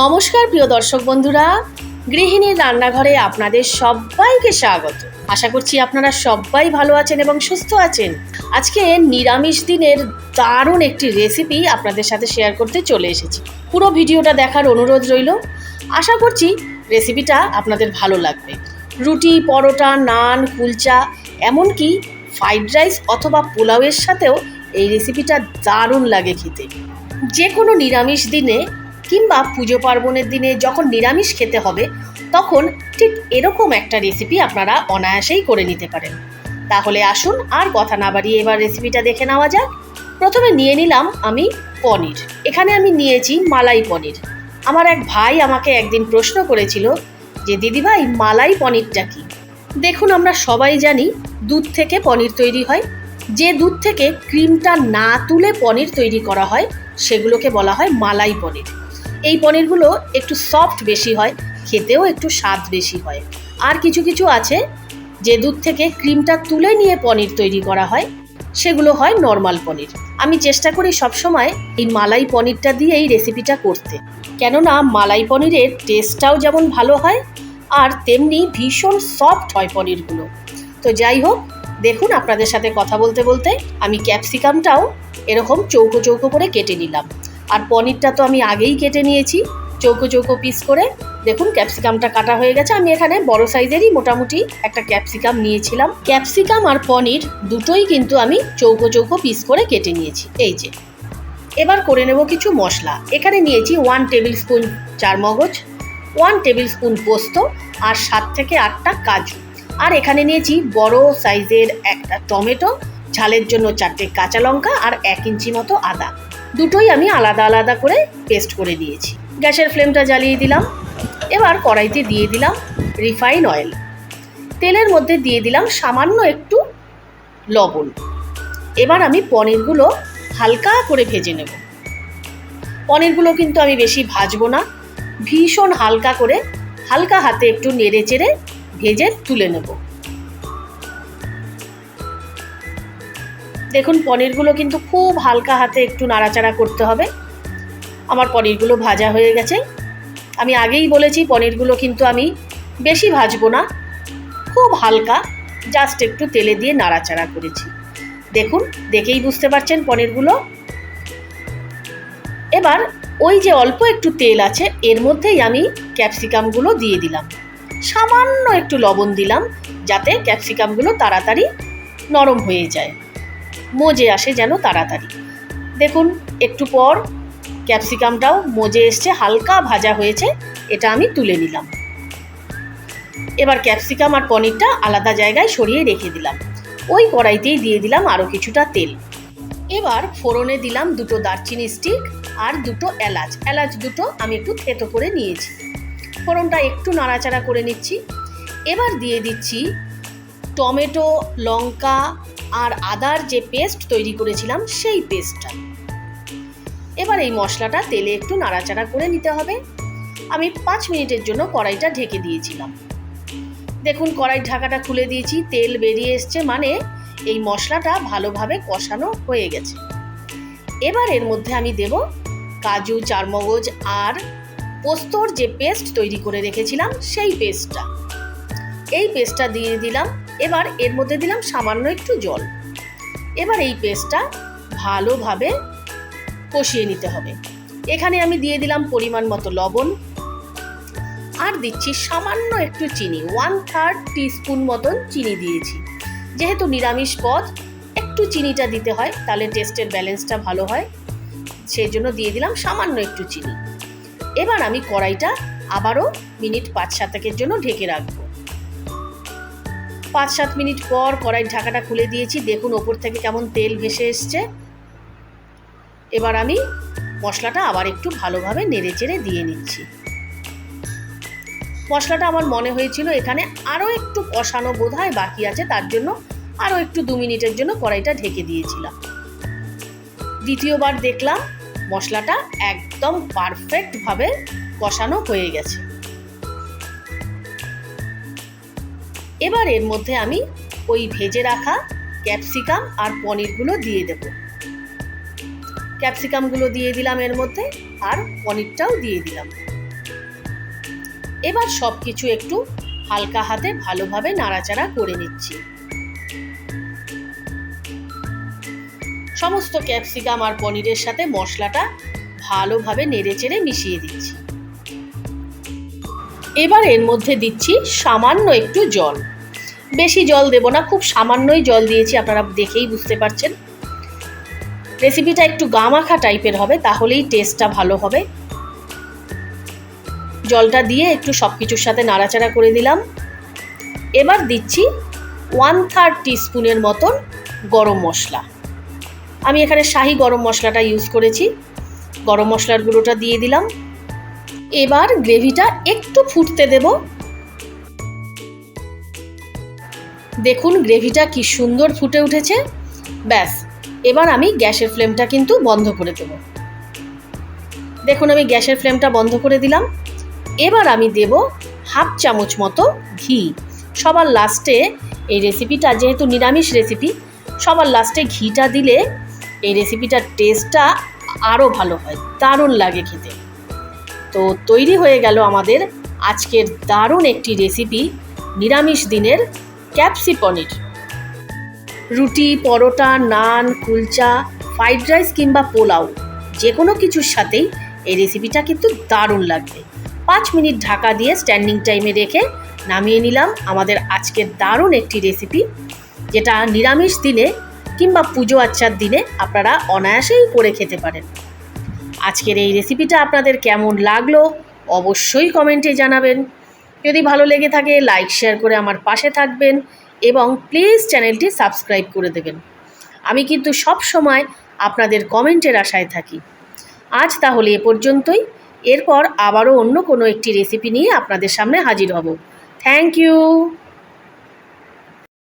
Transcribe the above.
নমস্কার প্রিয় দর্শক বন্ধুরা, গৃহিণীর রান্নাঘরে আপনাদের সবাইকে স্বাগত। আশা করছি আপনারা সবাই ভালো আছেন এবং সুস্থ আছেন। আজকে নিরামিষ দিনের দারুণ একটি রেসিপি আপনাদের সাথে শেয়ার করতে চলে এসেছি। পুরো ভিডিওটা দেখার অনুরোধ রইল। আশা করছি রেসিপিটা আপনাদের ভালো লাগবে। রুটি, পরোটা, নান, কুলচা, এমনকি ফ্রাইড রাইস অথবা পোলাওয়ের সাথেও এই রেসিপিটা দারুণ লাগে খেতে। যে কোনো নিরামিষ দিনে কিংবা পুজো পার্বণের দিনে যখন নিরামিষ খেতে হবে তখন ঠিক এরকম একটা রেসিপি আপনারা অনায়াসেই করে নিতে পারেন। তাহলে আসুন আর কথা না বাড়িয়ে এবার রেসিপিটা দেখে নেওয়া যাক। প্রথমে নিয়ে নিলাম আমি পনির। এখানে আমি নিয়েছি মালাই পনির। আমার এক ভাই আমাকে একদিন প্রশ্ন করেছিল যে দিদিভাই মালাই পনিরটা কি। দেখুন, আমরা সবাই জানি দুধ থেকে পনির তৈরি হয়। যে দুধ থেকে ক্রিমটা না তুলে পনির তৈরি করা হয় সেগুলোকে বলা হয় মালাই পনির। এই পনিরগুলো একটু সফট বেশি হয়, খেতেও একটু স্বাদ বেশি হয়। আর কিছু কিছু আছে যে দুধ থেকে ক্রিমটা তুলে নিয়ে পনির তৈরি করা হয়, সেগুলো হয় নর্মাল পনির। আমি চেষ্টা করি সবসময় এই মালাই পনিরটা দিয়ে এই রেসিপিটা করতে, কেননা মালাই পনিরের টেস্টটাও যেমন ভালো হয় আর তেমনি ভীষণ সফট হয় পনিরগুলো। তো যাই হোক, দেখুন আপনাদের সাথে কথা বলতে বলতে আমি ক্যাপসিকামটাও এরকম চৌকো চৌকো করে কেটে নিলাম। আর পনিরটা তো আমি আগেই কেটে নিয়েছি চৌকো চৌকো পিস করে। দেখুন ক্যাপসিকামটা কাটা হয়ে গেছে। আমি এখানে বড় সাইজেরই মোটামুটি একটা ক্যাপসিকাম নিয়েছিলাম। ক্যাপসিকাম আর পনির দুটোই কিন্তু আমি চৌকো চৌকো পিস করে কেটে নিয়েছি। এই যে, এবার করে নেব কিছু মশলা। এখানে নিয়েছি 1 টেবিল স্পুন চারমগজ, 1 টেবিল স্পুন পোস্ত আর 7 থেকে 8টা কাজু। আর এখানে নিয়েছি বড় সাইজের একটা টমেটো, ঝালের জন্য 4টে কাঁচা লঙ্কা আর 1 ইঞ্চি মতো আদা। দুটোই আমি আলাদা আলাদা করে পেস্ট করে দিয়েছি। গ্যাসের ফ্লেমটা জ্বালিয়ে দিলাম। এবার কড়াইতে দিয়ে দিলাম রিফাইন অয়েল। তেলের মধ্যে দিয়ে দিলাম সামান্য একটু লবণ। এবার আমি পনিরগুলো হালকা করে ভেজে নেব। পনিরগুলো কিন্তু আমি বেশি ভাজবো না, ভীষণ হালকা করে হালকা হাতে একটু নেড়ে চেড়ে ভেজে তুলে নেব। দেখুন পনিরগুলো কিন্তু খুব হালকা হাতে একটু নাড়াচাড়া করতে হবে। আমার পনিরগুলো ভাজা হয়ে গেছে। আমি আগেই বলেছি পনিরগুলো কিন্তু আমি বেশি ভাজবো না, খুব হালকা জাস্ট একটু তেলে দিয়ে নাড়াচাড়া করেছি। দেখুন, দেখেই বুঝতে পারছেন পনিরগুলো। এবার ওই যে অল্প একটু তেল আছে এর মধ্যেই আমি ক্যাপসিকামগুলো দিয়ে দিলাম। সামান্য একটু লবণ দিলাম যাতে ক্যাপসিকামগুলো তাড়াতাড়ি নরম হয়ে যায়, মজে আসে যেন তাড়াতাড়ি। দেখুন একটু পর ক্যাপসিকামটাও মজে এসছে, হালকা ভাজা হয়েছে। এটা আমি তুলে নিলাম। এবার ক্যাপসিকাম আর পনিরটা আলাদা জায়গায় সরিয়ে রেখে দিলাম। ওই কড়াইতেই দিয়ে দিলাম আরও কিছুটা তেল। এবার ফোড়নে দিলাম 2টো দারচিনি স্টিক আর 2টো এলাচ। এলাচ দুটো আমি একটু থেতো করে নিয়েছি। ফোড়নটা একটু নাড়াচাড়া করে নিচ্ছি। এবার দিয়ে দিচ্ছি টমেটো, লঙ্কা আর আদার যে পেস্ট তৈরি করেছিলাম সেই পেস্টটা। এবার এই মশলাটা তেলে একটু নাড়াচাড়া করে নিতে হবে। আমি 5 মিনিটের জন্য কড়াইটা ঢেকে দিয়েছিলাম। দেখুন কড়াই ঢাকাটা খুলে দিয়েছি, তেল বেরিয়ে এসছে, মানে এই মশলাটা ভালোভাবে কষানো হয়ে গেছে। এবার এর মধ্যে আমি দেব কাজু, চারমগজ আর পোস্তর যে পেস্ট তৈরি করে রেখেছিলাম সেই পেস্টটা। এই পেস্টটা দিয়ে দিলাম। এবার এর মধ্যে দিলাম সামান্য একটু জল। এবার এই পেস্টটা ভালোভাবে কষিয়ে নিতে হবে। এখানে আমি দিয়ে দিলাম পরিমাণ মতো লবণ আর দিচ্ছি সামান্য একটু চিনি। 1/3 টিস্পুন মতন চিনি দিয়েছি। যেহেতু নিরামিষ পদ একটু চিনিটা দিতে হয়, তাহলে টেস্টের ব্যালেন্সটা ভালো হয়, সেই জন্য দিয়ে দিলাম সামান্য একটু চিনি। এবার আমি কড়াইটা আবারও মিনিট 5-7 জন্য ঢেকে রাখবো। 5-7 মিনিট পর কড়াইয়ের ঢাকাটা খুলে দিয়েছি। দেখুন ওপর থেকে কেমন তেল ভেসে এসছে। এবার আমি মশলাটা আবার একটু ভালোভাবে নেড়ে চেড়ে দিয়ে নিচ্ছি। মশলাটা আমার মনে হয়েছিল এখানে আরও একটু কষানো বোধহয় বাকি আছে, তার জন্য আরও একটু 2 মিনিটের জন্য কড়াইটা ঢেকে দিয়েছিলাম। দ্বিতীয়বার দেখলাম মশলাটা একদম পারফেক্টভাবে কষানো হয়ে গেছে। এবার এর মধ্যে আমি ওই ভেজে রাখা ক্যাপসিকাম আর পনিরগুলো দিয়ে দেব। ক্যাপসিকামগুলো দিয়ে দিলাম এর মধ্যে আর পনিরটাও দিয়ে দিলাম। এবার সব কিছু একটু হালকা হাতে ভালোভাবে নাড়াচাড়া করে নিচ্ছি। সমস্ত ক্যাপসিকাম আর পনিরের সাথে মশলাটা ভালোভাবে নেড়েচেড়ে মিশিয়ে দিচ্ছি। এবার এর মধ্যে দিচ্ছি সামান্য একটু জল, বেশি জল দেব না, খুব সামান্যই জল দিয়েছি, আপনারা দেখেই বুঝতে পারছেন। রেসিপিটা একটু গামাখা টাইপের হবে, তাহলেই টেস্টটা ভালো হবে। জলটা দিয়ে একটু সব কিছুর সাথে নাড়াচাড়া করে দিলাম। এবার দিচ্ছি 1/3 টিস্পুনের মতন গরম মশলা। আমি এখানে শাহি গরম মশলাটা ইউজ করেছি। গরম মশলার গুঁড়োটা দিয়ে দিলাম। এবার গ্রেভিটা একটু ফুটতে দেব। দেখুন গ্রেভিটা কি সুন্দর ফুটে উঠেছে। ব্যাস, এবার আমি গ্যাসের ফ্লেমটা কিন্তু বন্ধ করে দেব। দেখুন আমি গ্যাসের ফ্লেমটা বন্ধ করে দিলাম। এবার আমি দেব 1/2 চামচ মতো ঘি। সবার লাস্টে এই রেসিপিটা, যেহেতু নিরামিষ রেসিপি, সবার লাস্টে ঘিটা দিলে এই রেসিপিটার টেস্টটা আরও ভালো হয়, দারুণ লাগে খেতে। তো তৈরি হয়ে গেল আমাদের আজকের দারুণ একটি রেসিপি, নিরামিষ দিনের ক্যাপসি পনির। রুটি, পরোটা, নান, কুলচা, ফ্রাইড রাইস কিংবা পোলাও, যে কোনো কিছুর সাথেই এই রেসিপিটা কিন্তু দারুণ লাগবে। 5 মিনিট ঢাকা দিয়ে স্ট্যান্ডিং টাইমে রেখে নামিয়ে নিলাম আমাদের আজকের দারুণ একটি রেসিপি, যেটা নিরামিষ দিনে কিংবা পুজো আচ্চার দিনে আপনারা অনায়াসেই করে খেতে পারেন। আজকের এই রেসিপিটা আপনাদের কেমন লাগলো অবশ্যই কমেন্টে জানাবেন। যদি ভালো লেগে থাকে লাইক শেয়ার করে আমার পাশে থাকবেন এবং প্লিজ চ্যানেলটি সাবস্ক্রাইব করে দেবেন। আমি কিন্তু সব সময় আপনাদের কমেন্টের আশায় থাকি। আজ তাহলে এ পর্যন্তই। এরপর আবারও অন্য কোনো একটি রেসিপি নিয়ে আপনাদের সামনে হাজির হব। Thank you.